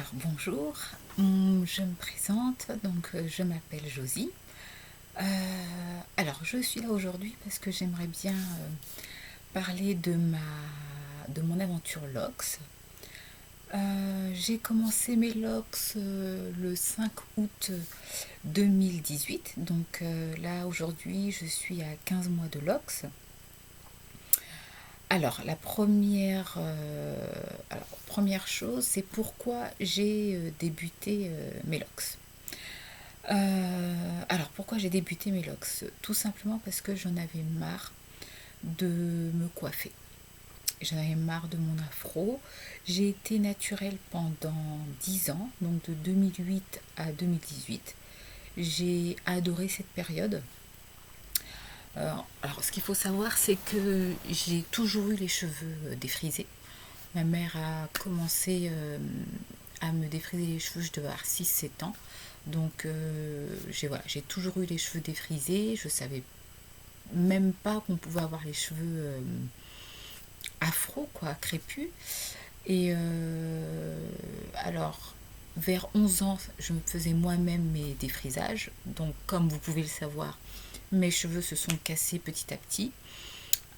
Alors bonjour, je me présente, je m'appelle Josie. Alors je suis là aujourd'hui parce que j'aimerais bien parler de mon aventure LOX. J'ai commencé mes LOX le 5 août 2018, là aujourd'hui je suis à 15 mois de LOX. Alors première chose, c'est pourquoi j'ai débuté mes LOX. Pourquoi j'ai débuté mes locks? Tout simplement parce que j'en avais marre de me coiffer. J'en avais marre de mon afro. J'ai été naturelle pendant 10 ans, donc de 2008 à 2018. J'ai adoré cette période. Ce qu'il faut savoir, c'est que j'ai toujours eu les cheveux défrisés. Ma mère a commencé à me défriser les cheveux, je devais avoir 6 7 ans. J'ai toujours eu les cheveux défrisés. Je savais même pas qu'on pouvait avoir les cheveux afro, quoi, crépus. Et alors, vers 11 ans, je me faisais moi-même mes défrisages. Donc, comme vous pouvez le savoir, mes cheveux se sont cassés petit à petit.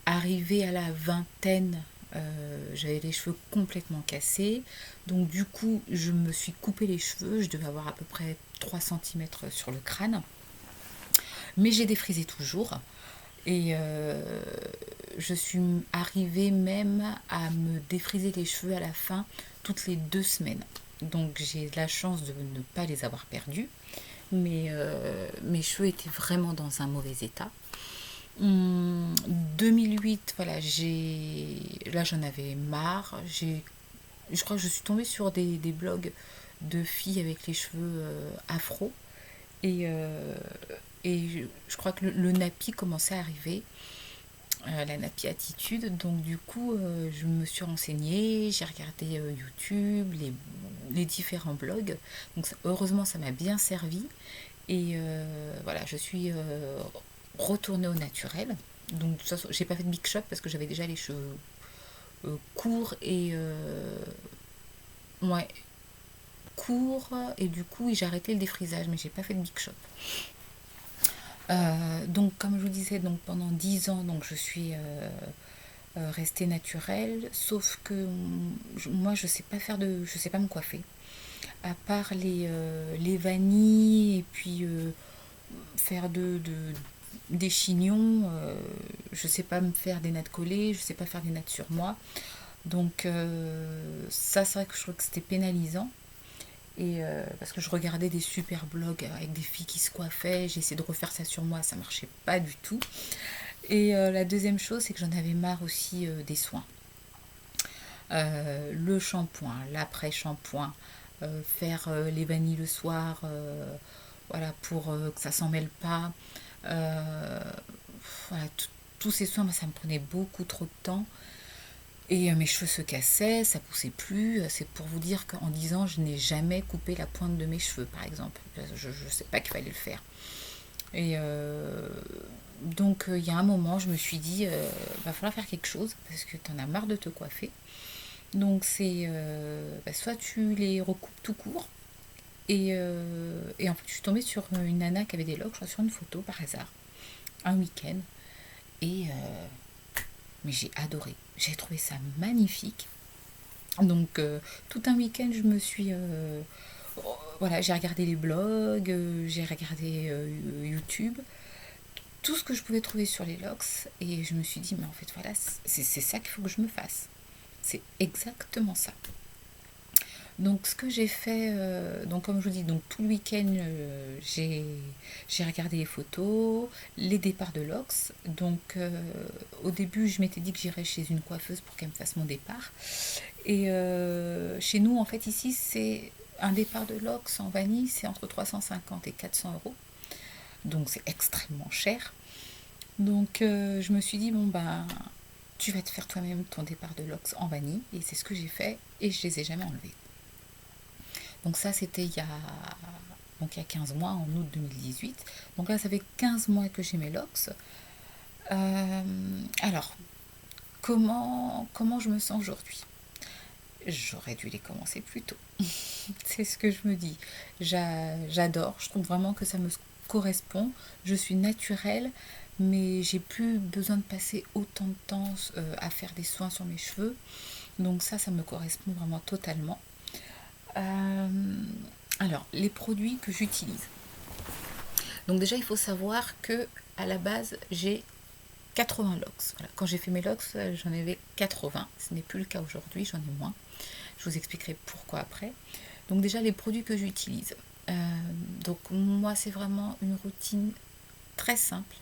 Arrivé à la vingtaine, j'avais les cheveux complètement cassés. Donc du coup, je me suis coupé les cheveux. Je devais avoir à peu près 3 centimètres sur le crâne. Mais j'ai défrisé toujours. Et je suis arrivée même à me défriser les cheveux à la fin toutes les 2 semaines. Donc j'ai la chance de ne pas les avoir perdus. Mais mes cheveux étaient vraiment dans un mauvais état. 2008, voilà, là j'en avais marre. Je crois que je suis tombée sur des blogs de filles avec les cheveux afro. Et, euh, je crois que le nappy commençait à arriver, la nappy attitude. Donc du coup, je me suis renseignée, j'ai regardé YouTube, les différents blogs. Heureusement, ça m'a bien servi. Et voilà, je suis retournée au naturel. Donc de toute façon, j'ai pas fait de big shop parce que j'avais déjà les cheveux courts ouais, courts, et du coup j'ai arrêté le défrisage, mais j'ai pas fait de big shop. Donc comme je vous disais, donc pendant 10 ans, donc je suis restée naturelle, sauf que moi je sais pas me coiffer. À part les vanilles et puis faire des chignons, je sais pas me faire des nattes collées, je sais pas faire des nattes sur moi. Donc ça, c'est vrai que je trouve que c'était pénalisant. Et parce que je regardais des super blogs avec des filles qui se coiffaient, j'ai essayé de refaire ça sur moi, ça marchait pas du tout. Et la deuxième chose, c'est que j'en avais marre aussi des soins. Le shampoing, l'après-shampoing, faire les vanilles le soir, voilà, pour que ça s'en mêle pas. Euh, voilà, tous ces soins, moi, ça me prenait beaucoup trop de temps. Et mes cheveux se cassaient, ça poussait plus. C'est pour vous dire qu'en 10 ans, je n'ai jamais coupé la pointe de mes cheveux, par exemple. Je ne sais pas qu'il fallait le faire. Et il y a un moment, je me suis dit, va falloir faire quelque chose parce que tu en as marre de te coiffer. Donc soit tu les recoupes tout court. Et en fait, je suis tombée sur une nana qui avait des locks, je crois, sur une photo par hasard, un week-end. Et mais j'ai adoré. J'ai trouvé ça magnifique. Donc tout un week-end, voilà, j'ai regardé les blogs, j'ai regardé YouTube, tout ce que je pouvais trouver sur les locks, et je me suis dit, mais en fait, voilà, c'est ça qu'il faut que je me fasse. C'est exactement ça. Donc ce que j'ai fait, donc comme je vous dis, donc tout le week-end, j'ai regardé les photos, les départs de l'Ox. Donc au début, je m'étais dit que j'irais chez une coiffeuse pour qu'elle me fasse mon départ. Et chez nous, en fait, ici, c'est un départ de l'Ox en vanille, c'est entre 350 et 400 euros. Donc c'est extrêmement cher. Donc je me suis dit, bon ben, tu vas te faire toi-même ton départ de l'Ox en vanille. Et c'est ce que j'ai fait, et je les ai jamais enlevés. Donc ça, c'était il y a 15 mois, en août 2018. Donc là, ça fait 15 mois que j'ai mes locks. Alors, comment je me sens aujourd'hui? j'aurais dû les commencer plus tôt. C'est ce que je me dis. J'adore, je trouve vraiment que ça me correspond. Je suis naturelle, mais j'ai plus besoin de passer autant de temps à faire des soins sur mes cheveux. Donc ça me correspond vraiment totalement. Euh, alors, les produits que j'utilise. Donc déjà, il faut savoir que à la base, j'ai 80 locks. Voilà. Quand j'ai fait mes locks, j'en avais 80. Ce n'est plus le cas aujourd'hui, j'en ai moins. Je vous expliquerai pourquoi après. Donc déjà, les produits que j'utilise. Euh, donc moi, c'est vraiment une routine très simple.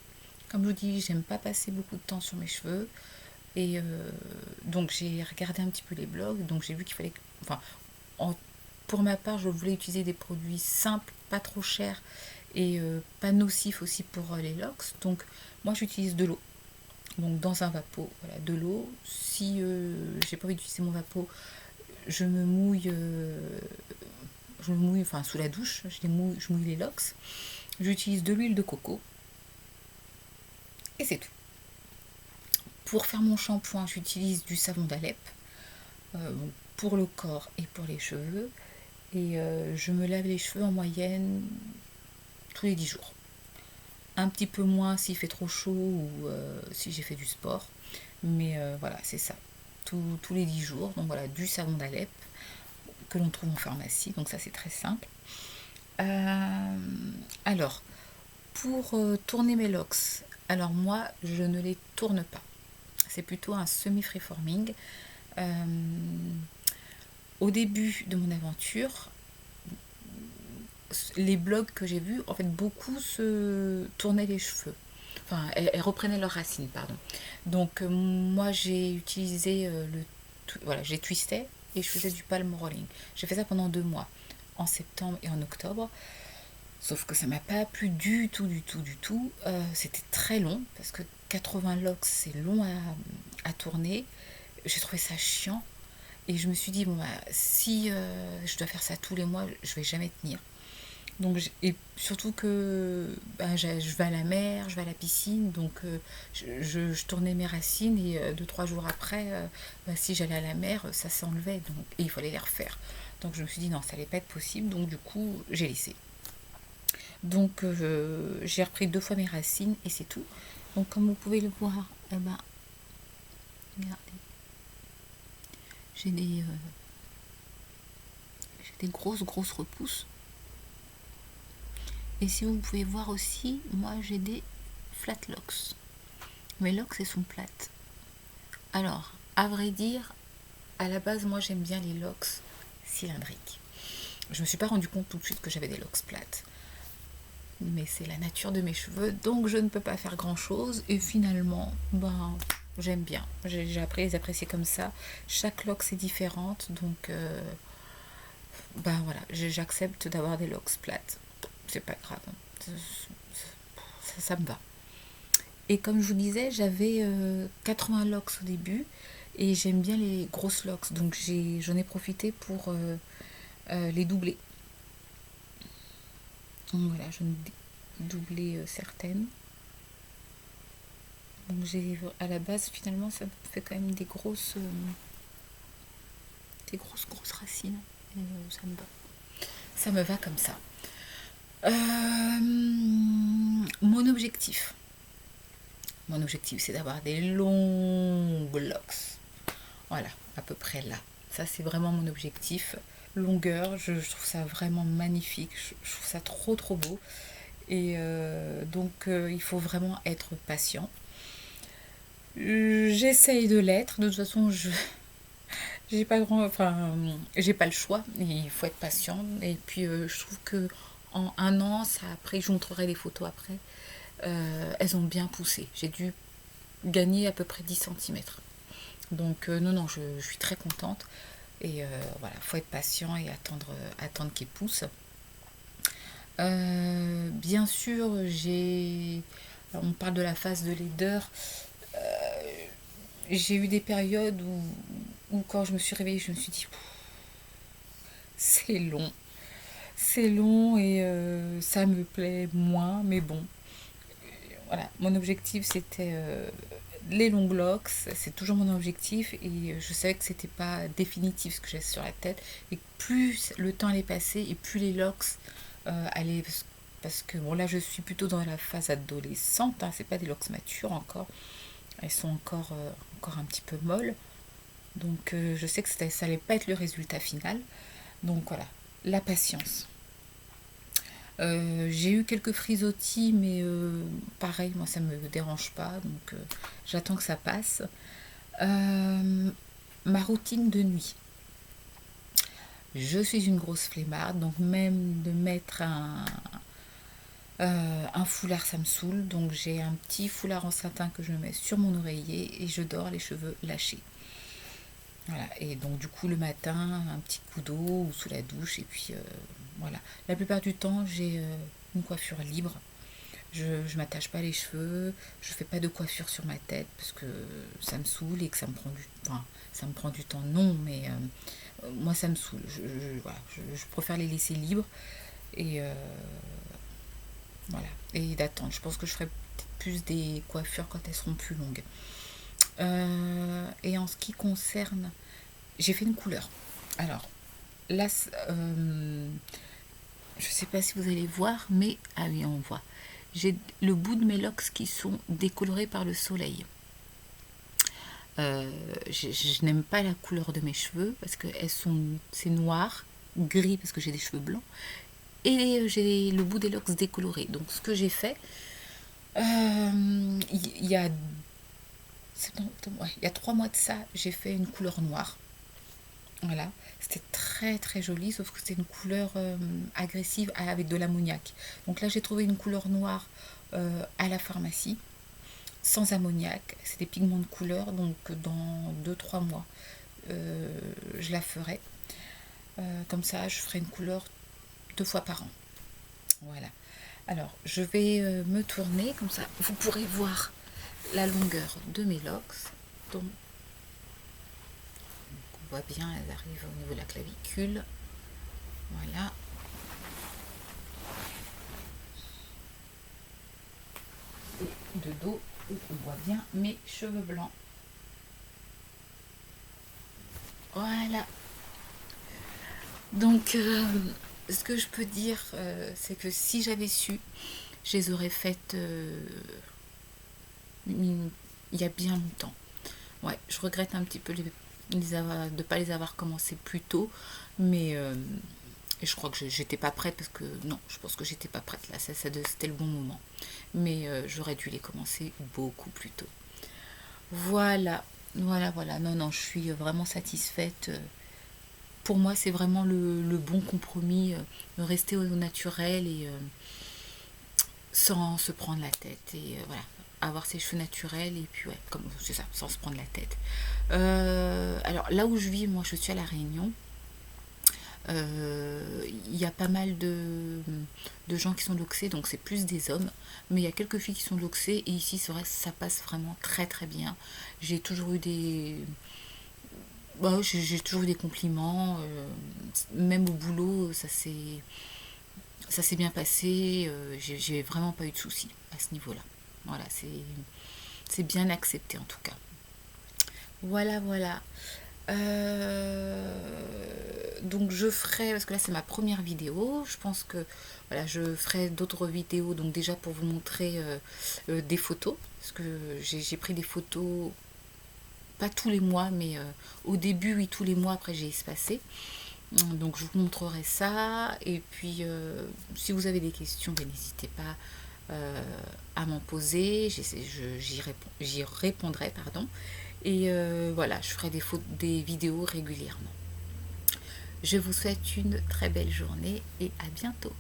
Comme je vous dis, j'aime pas passer beaucoup de temps sur mes cheveux. Et donc j'ai regardé un petit peu les blogs. Donc j'ai vu qu'il fallait... Enfin, pour ma part, je voulais utiliser des produits simples, pas trop chers et pas nocifs aussi pour les locks. Donc moi, j'utilise de l'eau. Donc dans un vapeau, voilà, de l'eau. Si j'ai pas envie d'utiliser mon vapeau, je me mouille, enfin sous la douche, je mouille les locks. J'utilise de l'huile de coco et c'est tout. Pour faire mon shampoing, j'utilise du savon d'Alep pour le corps et pour les cheveux. Et je me lave les cheveux en moyenne tous les 10 jours. Un petit peu moins s'il fait trop chaud ou si j'ai fait du sport. Mais voilà, c'est ça. Tous les 10 jours. Donc voilà, du savon d'Alep que l'on trouve en pharmacie. Donc ça, c'est très simple. Alors, pour tourner mes locks, alors moi, je ne les tourne pas. C'est plutôt un semi-freeforming. Au début de mon aventure, les blogs que j'ai vus, en fait, beaucoup se tournaient les cheveux. Enfin, elles reprenaient leurs racines, pardon. Donc, moi, j'ai utilisé voilà, j'ai twisté et je faisais du palm rolling. J'ai fait ça pendant 2 mois, en septembre et en octobre. Sauf que ça m'a pas plu du tout, du tout, du tout. C'était très long, parce que 80 locks, c'est long à tourner. J'ai trouvé ça chiant. Et je me suis dit, bon, bah, si je dois faire ça tous les mois, je vais jamais tenir. Donc, et surtout que bah, je vais à la mer, je vais à la piscine, donc je tournais mes racines et 2, 3 jours après, bah, si j'allais à la mer, ça s'enlevait et il fallait les refaire. Donc je me suis dit non, ça allait pas être possible, donc du coup j'ai laissé. Donc j'ai repris 2 fois mes racines et c'est tout. Donc comme vous pouvez le voir, eh ben, regardez, j'ai des grosses repousses. Et si vous pouvez voir aussi, moi j'ai des flat locks. Mes locks, elles sont plates. Alors, à vrai dire, à la base, moi j'aime bien les locks cylindriques. Je me suis pas rendu compte tout de suite que j'avais des locks plates. Mais c'est la nature de mes cheveux, donc je ne peux pas faire grand chose. Et finalement, ben, j'aime bien. J'ai appris à les apprécier comme ça. Chaque lock c'est différente, donc ben voilà, j'accepte d'avoir des locks plates. C'est pas grave, ça me va. Et comme je vous disais, j'avais 80 locks au début et j'aime bien les grosses locks, donc j'en ai profité pour les doubler. Donc voilà, j'en ai doublé certaines. Donc à la base, finalement, ça me fait quand même des grosses racines. Et, ça me va. Ça me va comme ça. Mon objectif. Mon objectif, c'est d'avoir des longues locks. Voilà, à peu près là. Ça, c'est vraiment mon objectif. Longueur, je trouve ça vraiment magnifique. Je trouve ça trop beau. Et donc, il faut vraiment être patient. J'essaye de l'être. De toute façon, j'ai pas le choix. Il faut être patient. Et puis, je trouve que en un an, après, je vous montrerai des photos après. Elles ont bien poussé. J'ai dû gagner à peu près 10 cm. Donc non, je suis très contente. Et voilà, faut être patient et attendre qu'ils poussent. Bien sûr, on parle de la phase de laideur. J'ai eu des périodes où quand je me suis réveillée, je me suis dit, c'est long. C'est long et ça me plaît moins, mais bon. Voilà, mon objectif c'était les longues locks, c'est toujours mon objectif et je savais que c'était pas définitif ce que j'ai sur la tête et plus le temps allait passer et plus les locks allaient parce que bon là je suis plutôt dans la phase adolescente, hein, c'est pas des locks matures encore, elles sont encore un petit peu molles, donc je sais que ça allait pas être le résultat final, donc voilà, la patience. J'ai eu quelques frisottis, mais pareil, moi ça me dérange pas, donc j'attends que ça passe. Euh, Ma routine de nuit. Je suis une grosse flemmarde, donc même de mettre un foulard, ça me saoule. Donc j'ai un petit foulard en satin que je mets sur mon oreiller et je dors les cheveux lâchés. Voilà, et donc du coup le matin, un petit coup d'eau ou sous la douche, et puis voilà. La plupart du temps, j'ai une coiffure libre. Je m'attache pas les cheveux, je fais pas de coiffure sur ma tête parce que ça me saoule et que ça me prend enfin, ça me prend du temps, non, mais moi ça me saoule. Voilà, je préfère les laisser libres et voilà, et d'attendre. Je pense que je ferai peut-être plus des coiffures quand elles seront plus longues. Et en ce qui concerne, j'ai fait une couleur. Alors là, je sais pas si vous allez voir, mais ah oui, on voit. J'ai le bout de mes locks qui sont décolorés par le soleil. Je n'aime pas la couleur de mes cheveux parce que c'est noir, gris parce que j'ai des cheveux blancs, et j'ai le bout des locks décoloré. Donc ce que j'ai fait, il y a ouais, il y a 3 mois de ça, j'ai fait une couleur noire. Voilà, c'était très très joli, sauf que c'était une couleur agressive avec de l'ammoniac. Donc là, j'ai trouvé une couleur noire à la pharmacie, sans ammoniac. C'est des pigments de couleur, donc dans 2 3 mois, je la ferai. Comme ça, je ferai une couleur 2 fois par an. Voilà. Alors, je vais me tourner, comme ça, vous pourrez voir la longueur de mes locks. Donc, on voit bien, elles arrivent au niveau de la clavicule. Voilà. Et de dos, on voit bien mes cheveux blancs. Voilà. Donc, ce que je peux dire, c'est que si j'avais su, je les aurais faites il y a bien longtemps. Ouais, je regrette un petit peu de ne pas les avoir commencé plus tôt, mais et je crois que j'étais pas prête parce que non, je pense que j'étais pas prête là, c'était le bon moment. Mais j'aurais dû les commencer beaucoup plus tôt. Voilà, voilà. Non, non, je suis vraiment satisfaite. Pour moi, c'est vraiment le bon compromis, rester au naturel et sans se prendre la tête. Et voilà, avoir ses cheveux naturels et puis ouais, comme c'est ça, sans se prendre la tête. Alors là où je vis, moi je suis à La Réunion. Il y a pas mal de gens qui sont loxés, donc c'est plus des hommes, mais il y a quelques filles qui sont loxées et ici c'est vrai que ça passe vraiment très très bien. J'ai toujours eu des j'ai toujours eu des compliments, même au boulot ça s'est bien passé, j'ai vraiment pas eu de soucis à ce niveau-là. Voilà, c'est bien accepté en tout cas. Voilà. Donc je ferai, parce que là c'est ma première vidéo, je pense que voilà, je ferai d'autres vidéos, donc déjà pour vous montrer des photos, parce que j'ai pris des photos, pas tous les mois, mais au début, oui, tous les mois, après j'ai espacé. Donc je vous montrerai ça, et puis si vous avez des questions, ben, n'hésitez pas à m'en poser, j'y répondrai, pardon. Et voilà, je ferai des vidéos régulièrement. Je vous souhaite une très belle journée et à bientôt.